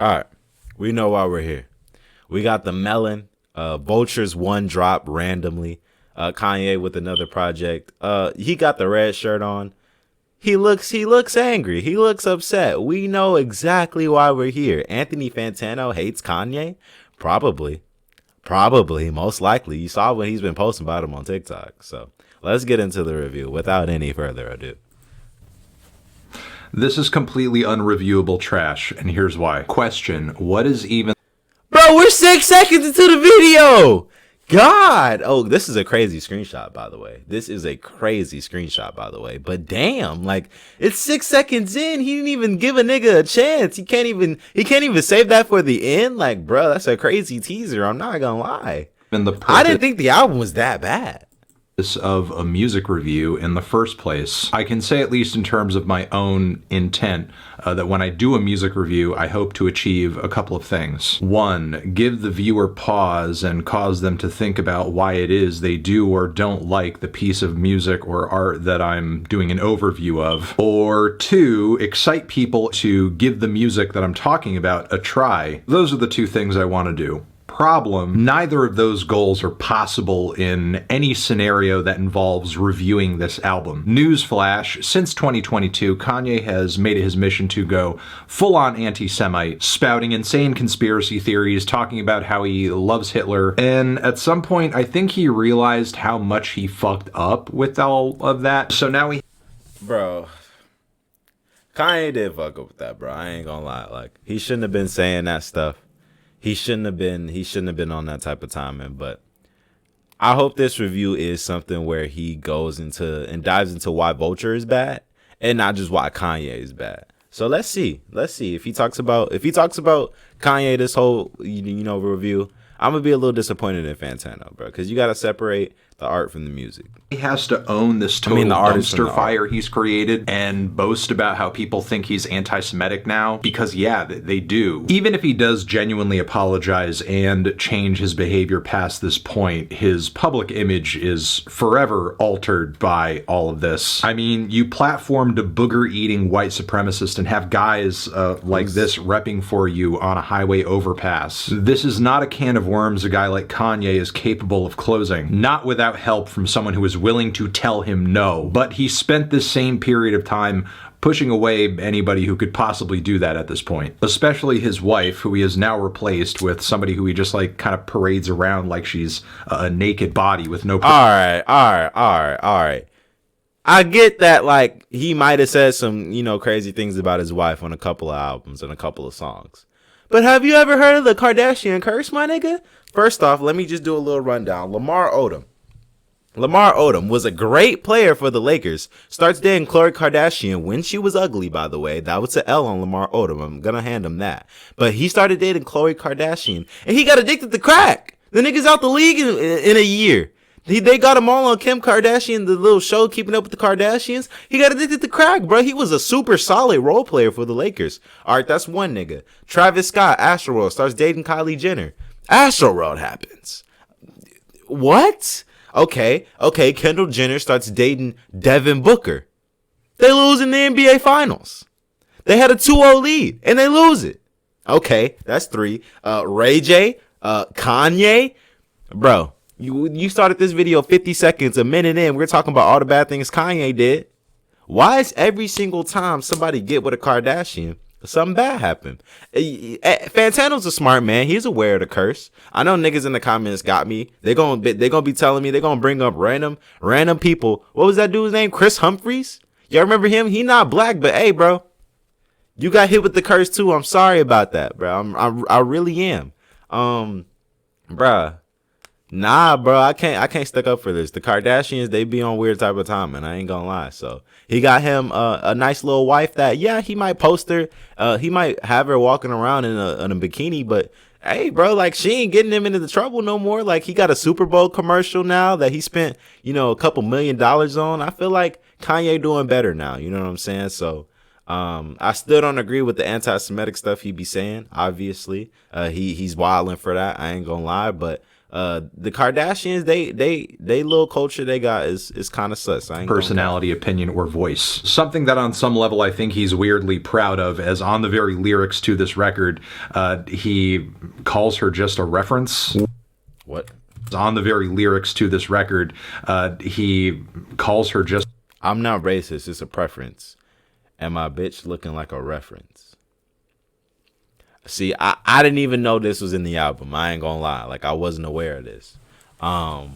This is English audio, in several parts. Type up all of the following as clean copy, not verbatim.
All right, we know why we're here. We got the melon. Vultures one drop randomly. Kanye with another project. He got the red shirt on. He looks angry. He looks upset. We know exactly why we're here. Anthony Fantano hates Kanye? Probably, most likely. You saw what he's been posting about him on TikTok. So let's get into the review without any further ado. This is completely unreviewable trash, and here's why. Question, what is even... Bro, we're 6 seconds into the video! God! Oh, this is a crazy screenshot, by the way. But damn, like, it's 6 seconds in. He didn't even give a nigga a chance. He can't even save that for the end. Like, bro, that's a crazy teaser. I'm not gonna lie. I didn't think the album was that bad. Of a music review in the first place. I can say, at least in terms of my own intent, that when I do a music review, I hope to achieve a couple of things. One, give the viewer pause and cause them to think about why it is they do or don't like the piece of music or art that I'm doing an overview of. Or two, excite people to give the music that I'm talking about a try. Those are the two things I want to do. Problem, neither of those goals are possible in any scenario that involves reviewing this album. Newsflash, since 2022, Kanye has made it his mission to go full-on anti-Semite, spouting insane conspiracy theories, talking about how he loves Hitler, and at some point, I think he realized how much he fucked up with all of that, so now Bro, Kanye did fuck up with that, bro. I ain't gonna lie. Like, he shouldn't have been saying that stuff. He shouldn't have been on that type of timing, but I hope this review is something where he goes into and dives into why Vulture is bad and not just why Kanye is bad. So let's see if he talks about Kanye this whole review. I'm gonna be a little disappointed in Fantano, bro, because you gotta separate the art from the music. He has to own this total dumpster fire he's created and boast about how people think he's anti-Semitic now, because yeah, they do. Even if he does genuinely apologize and change his behavior past this point, his public image is forever altered by all of this. I mean, you platformed a booger-eating white supremacist and have guys like this repping for you on a highway overpass. This is not a can of worms a guy like Kanye is capable of closing, not without help from someone who is willing to tell him no. But he spent this same period of time pushing away anybody who could possibly do that at this point, especially his wife, who he has now replaced with somebody who he just like kind of parades around like she's a naked body with no... All right. I get that, like, he might have said some, crazy things about his wife on a couple of albums and a couple of songs. But have you ever heard of the Kardashian curse, my nigga? First off, let me just do a little rundown. Lamar Odom was a great player for the Lakers. Starts dating Khloe Kardashian when she was ugly, by the way. That was an L on Lamar Odom. I'm gonna hand him that. But he started dating Khloe Kardashian, and he got addicted to crack. The nigga's out the league in a year. They got him all on Kim Kardashian, the little show Keeping Up with the Kardashians. He got addicted to crack, bro. He was a super solid role player for the Lakers. All right, that's one nigga. Travis Scott, Astroworld, starts dating Kylie Jenner. Astroworld happens. What? Okay, Kendall Jenner starts dating Devin Booker. They lose in the NBA Finals. They had a 2-0 lead, and they lose it. Okay, that's 3. Ray J, Kanye. Bro, you started this video 50 seconds, a minute in. We're talking about all the bad things Kanye did. Why is every single time somebody get with a Kardashian, something bad happen? Fantano's a smart man. He's aware of the curse. I know niggas in the comments got me. They gonna be telling me, they're gonna bring up random people. What was that dude's name? Chris Humphries? Y'all remember him? He not black, but hey, bro, you got hit with the curse too. I'm sorry about that, bro. I really am. Bruh. Nah, bro, I can't stick up for this. The Kardashians, they be on weird type of time, and I ain't gonna lie. So he got him a nice little wife that, yeah, he might post her. He might have her walking around in a bikini, but hey, bro, like, she ain't getting him into the trouble no more. Like, he got a Super Bowl commercial now that he spent, a couple $1 million on. I feel like Kanye doing better now. You know what I'm saying? So I still don't agree with the anti-Semitic stuff he be saying. Obviously, he's wilding for that. I ain't gonna lie, but The Kardashians, they little culture they got is kind of sus. I ain't personality, opinion, or voice. Something that on some level I think he's weirdly proud of, as on the very lyrics to this record, he calls her just a reference. What? On the very lyrics to this record, he calls her just... I'm not racist, it's a preference. And my bitch looking like a reference. See, I didn't even know this was in the album. I ain't gonna lie. Like, I wasn't aware of this. But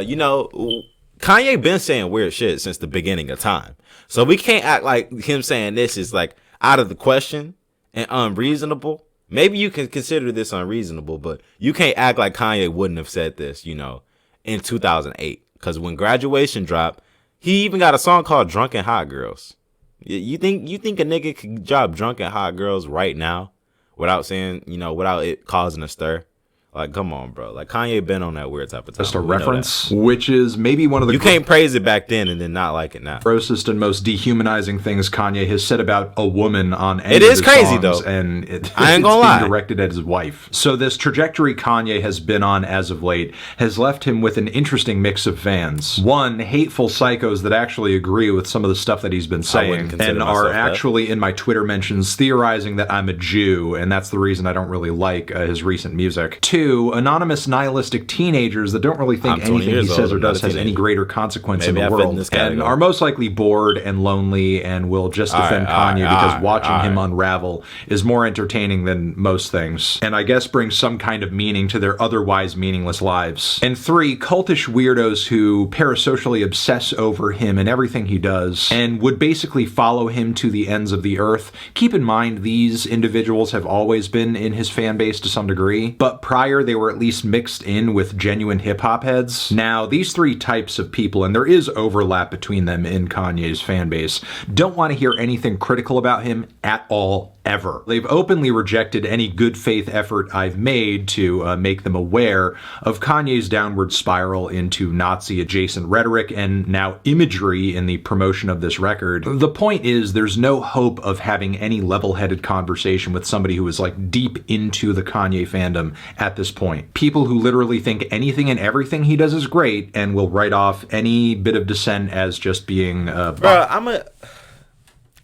you know, Kanye been saying weird shit since the beginning of time. So we can't act like him saying this is like out of the question and unreasonable. Maybe you can consider this unreasonable, but you can't act like Kanye wouldn't have said this, you know, in 2008. Because when Graduation dropped, he even got a song called Drunk and Hot Girls. You think a nigga could drop Drunk and Hot Girls right now without saying, you know, without it causing a stir? Like, come on, bro. Like, Kanye been on that weird type of time. Just a reference, which is maybe one of the... You can't praise it back then and then not like it now. Grossest and most dehumanizing things Kanye has said about a woman on any it of is his crazy, songs, though. and I ain't gonna lie. Directed at his wife. So this trajectory Kanye has been on as of late has left him with an interesting mix of fans. One, hateful psychos that actually agree with some of the stuff that he's been saying and are actually in my Twitter mentions theorizing that I'm a Jew, and that's the reason I don't really like his recent music. Two, anonymous nihilistic teenagers that don't really think anything he says or does has any greater consequence in the world, and are most likely bored and lonely and will just defend Kanye because watching him unravel is more entertaining than most things, and I guess brings some kind of meaning to their otherwise meaningless lives. And three, cultish weirdos who parasocially obsess over him and everything he does and would basically follow him to the ends of the earth. Keep in mind, these individuals have always been in his fan base to some degree, but prior they were at least mixed in with genuine hip-hop heads. Now, these three types of people, and there is overlap between them in Kanye's fan base, don't want to hear anything critical about him at all, ever. They've openly rejected any good faith effort I've made to make them aware of Kanye's downward spiral into Nazi-adjacent rhetoric and now imagery in the promotion of this record. The point is, there's no hope of having any level-headed conversation with somebody who is like deep into the Kanye fandom at this point. People who literally think anything and everything he does is great and will write off any bit of dissent as just being bro,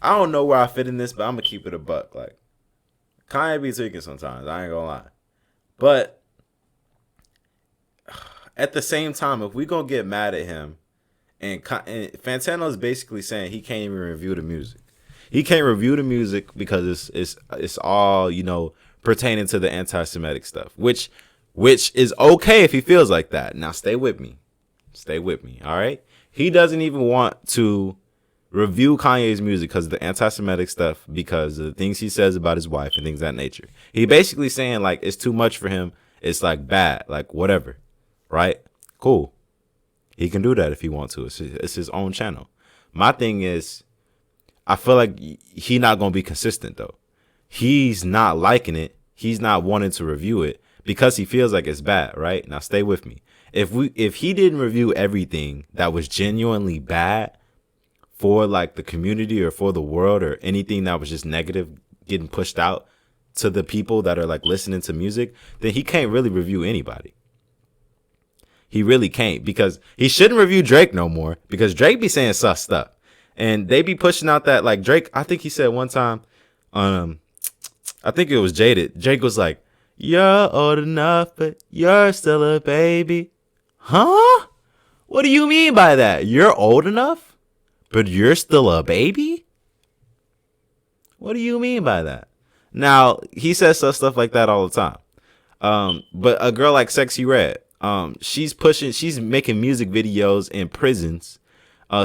I don't know where I fit in this, but I'm gonna keep it a buck. Like, Kanye be tweaking sometimes, I ain't gonna lie. But at the same time, if we gonna get mad at him, and Fantano is basically saying he can't even review the music. He can't review the music because it's all, you know, pertaining to the anti-Semitic stuff, which is okay if he feels like that. Now, stay with me. Stay with me, all right? He doesn't even want to review Kanye's music because of the anti-Semitic stuff, because of the things he says about his wife and things of that nature. He basically saying, like, it's too much for him. It's, like, bad. Like, whatever. Right? Cool. He can do that if he wants to. It's his own channel. My thing is, I feel like he not going to be consistent, though. He's not liking it. He's not wanting to review it because he feels like it's bad, right? Now, stay with me. If he didn't review everything that was genuinely bad for like the community or for the world, or anything that was just negative getting pushed out to the people that are like listening to music, then he can't really review anybody. He really can't, because he shouldn't review Drake no more, because Drake be saying sus stuff and they be pushing out that, like, Drake, I think he said one time, I think it was Jaded. Drake was like, "You're old enough, but you're still a baby." Huh? What do you mean by that? You're old enough, but you're still a baby? What do you mean by that? Now, he says stuff like that all the time. But a girl like Sexy Red, she's making music videos in prisons,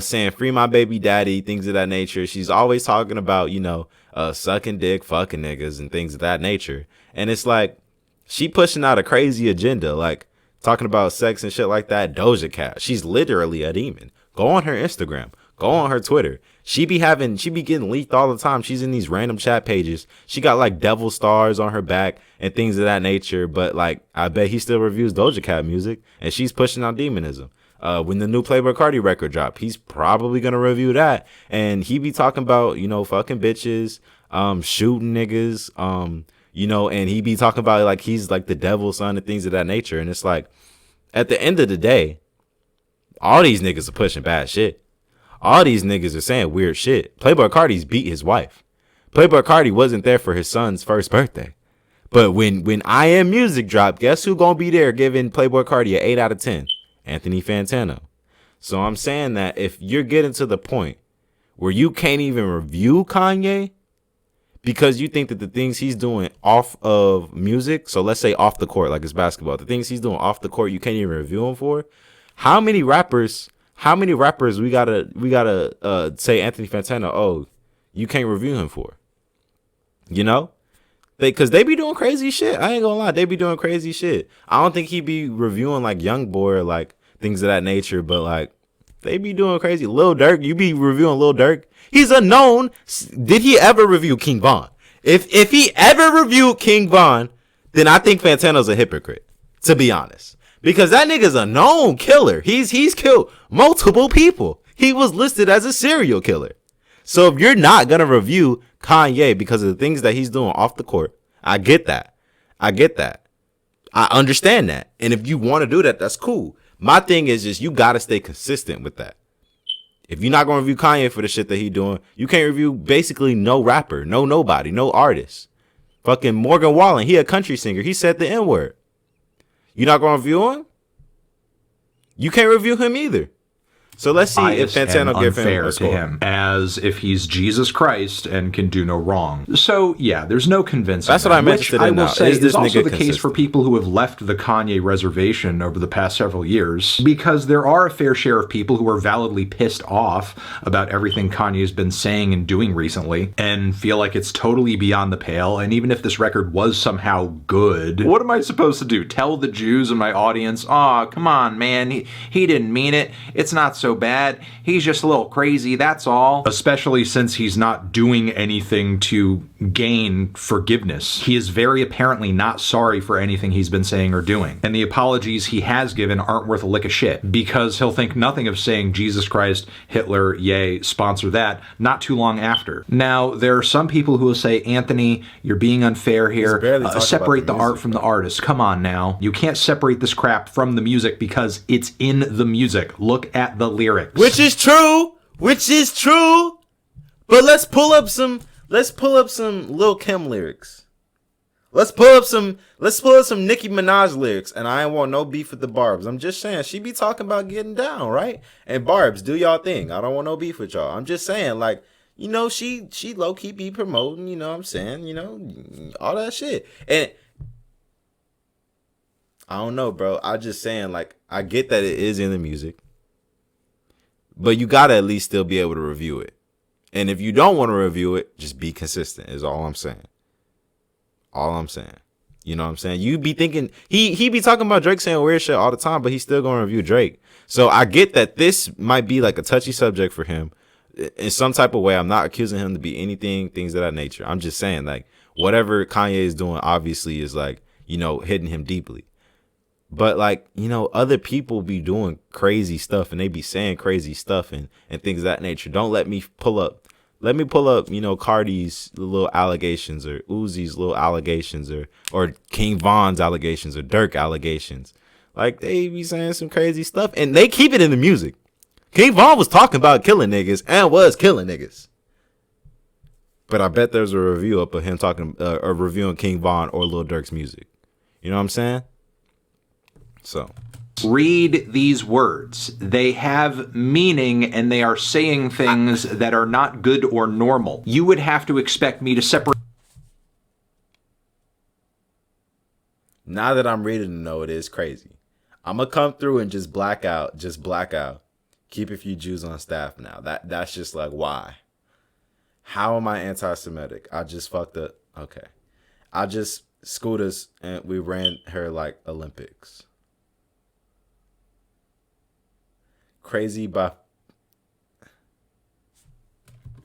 saying free my baby daddy, things of that nature. She's always talking about, you know, sucking dick, fucking niggas and things of that nature. And it's like, she pushing out a crazy agenda, like talking about sex and shit like that. Doja Cat, she's literally a demon. Go on her Instagram, go on her Twitter. She be getting leaked all the time. She's in these random chat pages. She got like devil stars on her back and things of that nature. But like, I bet he still reviews Doja Cat music, and she's pushing out demonism. When the new Playboi Carti record drop, he's probably gonna review that, and he be talking about, you know, fucking bitches, shooting niggas, you know, and he be talking about like he's like the devil's son and things of that nature. And it's like, at the end of the day, all these niggas are pushing bad shit. All these niggas are saying weird shit. Playboi Carti's beat his wife. Playboi Carti wasn't there for his son's first birthday. But when I Am Music dropped, guess who gonna be there giving Playboi Carti an 8 out of 10? Anthony Fantano. So I'm saying that if you're getting to the point where you can't even review Kanye because you think that the things he's doing off of music, so let's say off the court, like it's basketball, the things he's doing off the court, you can't even review him for. How many rappers we gotta say Anthony Fantano, oh, you can't review him for? You know? Because they be doing crazy shit. I ain't gonna lie, they be doing crazy shit. I don't think he be reviewing like Young Boy or like things of that nature, but like they be doing crazy. Lil Durk, you be reviewing Lil Durk. He's a known. Did he ever review King Von? If he ever reviewed King Von, then I think Fantano's a hypocrite, to be honest. Because that nigga's a known killer. He's killed multiple people. He was listed as a serial killer. So if you're not gonna review Kanye because of the things that he's doing off the court, I get that. I understand that. And if you want to do that, that's cool. My thing is just you gotta stay consistent with that. If you're not gonna review Kanye for the shit that he doing, you can't review basically no rapper, nobody, no artist. Fucking Morgan Wallen, he a country singer. He said the N-word. You're not gonna review him? You can't review him either. So let's see if Fantano give him a score. To him, as if he's Jesus Christ and can do no wrong. So yeah, there's no convincing. That's what I'm interested in. I will now. say is also the consistent? case for people who have left the Kanye reservation over the past several years, because there are a fair share of people who are validly pissed off about everything Kanye's been saying and doing recently, and feel like it's totally beyond the pale. And even if this record was somehow good, what am I supposed to do? Tell the Jews in my audience, "Oh, come on, man, he didn't mean it. It's not so bad. He's just a little crazy, that's all." Especially since he's not doing anything to gain forgiveness. He is very apparently not sorry for anything he's been saying or doing. And the apologies he has given aren't worth a lick of shit, because he'll think nothing of saying Jesus Christ, Hitler, yay, sponsor that, not too long after. Now, there are some people who will say, Anthony, you're being unfair here. Separate the art from the artist. Come on now. You can't separate this crap from the music because it's in the music. Look at the lyrics. Which is true. But let's pull up some Lil Kim lyrics. Let's pull up some Nicki Minaj lyrics. And I ain't want no beef with the Barbs. I'm just saying, she be talking about getting down, right? And Barbs, do y'all thing. I don't want no beef with y'all. I'm just saying, like, you know, she low-key be promoting, you know what I'm saying, you know, all that shit. And I don't know, bro. I just saying, like, I get that it is in the music, but you gotta at least still be able to review it. And if you don't want to review it, just be consistent is all I'm saying. You know what I'm saying? You be thinking, he be talking about Drake saying weird shit all the time, but he's still going to review Drake. So I get that this might be like a touchy subject for him in some type of way. I'm not accusing him to be anything, things of that nature. I'm just saying, like, whatever Kanye is doing obviously is, like, you know, hitting him deeply. But, like, you know, other people be doing crazy stuff and they be saying crazy stuff and things of that nature. Don't let me pull up, you know, Cardi's little allegations or Uzi's little allegations or King Von's allegations or Durk allegations. Like, they be saying some crazy stuff and they keep it in the music. King Von was talking about killing niggas and was killing niggas. But I bet there's a review up of him talking or reviewing King Von or Lil Durk's music. You know what I'm saying? So read these words. They have meaning and they are saying things that are not good or normal. You would have to expect me to separate. Now that I'm reading to know, it is crazy. I'm gonna come through and just black out. Keep a few Jews on staff now. That's just like, why? How am I anti-Semitic? I just fucked up. Okay. I just schooled us and we ran her like Olympics. Crazy by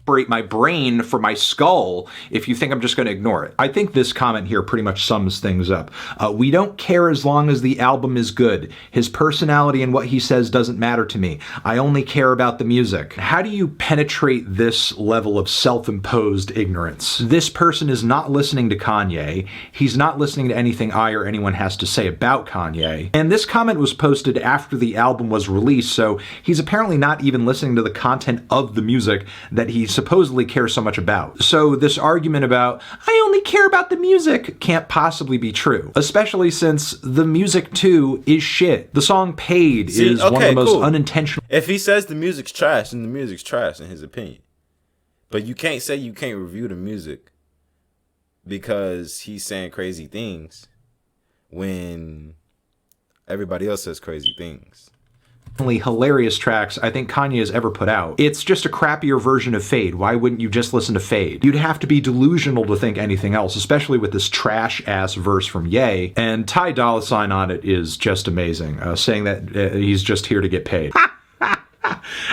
separate my brain from my skull if you think I'm just going to ignore it. I think this comment here pretty much sums things up. We don't care as long as the album is good. His personality and what he says doesn't matter to me. I only care about the music. How do you penetrate this level of self-imposed ignorance? This person is not listening to Kanye. He's not listening to anything I or anyone has to say about Kanye. And this comment was posted after the album was released, so he's apparently not even listening to the content of the music that he supposedly cares so much about. So this argument about, I only care about the music, can't possibly be true. Especially since the music too is shit. The song Paid is one of the most unintentional. If he says the music's trash, then the music's trash in his opinion. But you can't say you can't review the music because he's saying crazy things when everybody else says crazy things. Hilarious tracks I think Kanye has ever put out. It's just a crappier version of Fade. Why wouldn't you just listen to Fade? You'd have to be delusional to think anything else, especially with this trash-ass verse from Ye. And Ty Dolla $ign on it is just amazing, saying that he's just here to get paid.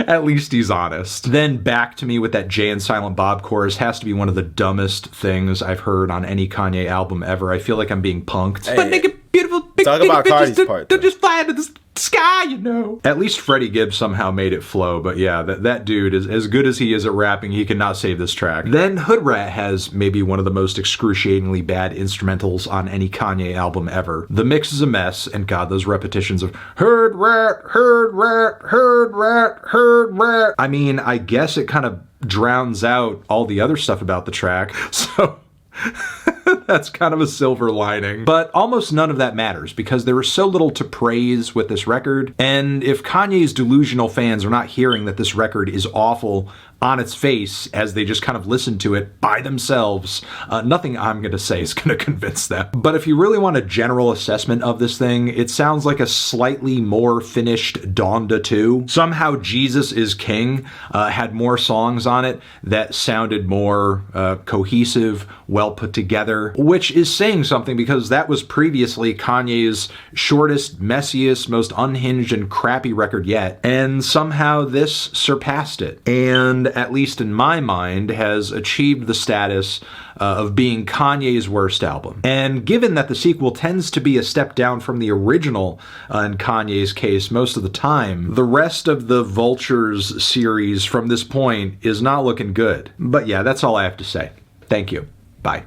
At least he's honest. Then Back to Me with that Jay and Silent Bob chorus has to be one of the dumbest things I've heard on any Kanye album ever. I feel like I'm being punked. Hey, but nigga, beautiful big talk about Cardi's part. They're just fly into the sky, you know. At least Freddie Gibbs somehow made it flow, but yeah, that dude is as good as he is at rapping. He cannot save this track. Then Hood Rat has maybe one of the most excruciatingly bad instrumentals on any Kanye album ever. The mix is a mess, and God, those repetitions of Hood Rat, Hood Rat, Hood Rat, Hood Rat. I mean, I guess it kind of drowns out all the other stuff about the track, so that's kind of a silver lining. But almost none of that matters because there is so little to praise with this record. And if Kanye's delusional fans are not hearing that this record is awful on its face as they just kind of listen to it by themselves, nothing I'm going to say is going to convince them. But if you really want a general assessment of this thing, it sounds like a slightly more finished Donda 2. Somehow Jesus is King had more songs on it that sounded more cohesive, well put together, which is saying something because that was previously Kanye's shortest, messiest, most unhinged and crappy record yet. And somehow this surpassed it. And at least in my mind, has achieved the status of being Kanye's worst album. And given that the sequel tends to be a step down from the original in Kanye's case most of the time, the rest of the Vultures series from this point is not looking good. But yeah, that's all I have to say. Thank you. Bye.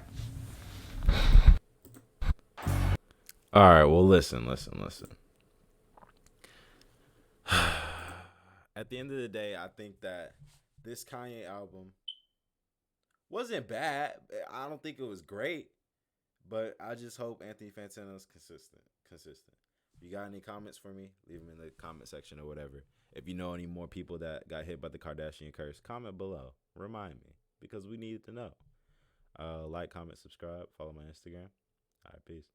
All right, well, listen. At the end of the day, I think that this Kanye album wasn't bad. I don't think it was great, but I just hope Anthony Fantano's consistent. If you got any comments for me, leave them in the comment section or whatever. If you know any more people that got hit by the Kardashian curse, comment below. Remind me, because we need to know. Like, comment, subscribe, follow my Instagram. All right, peace.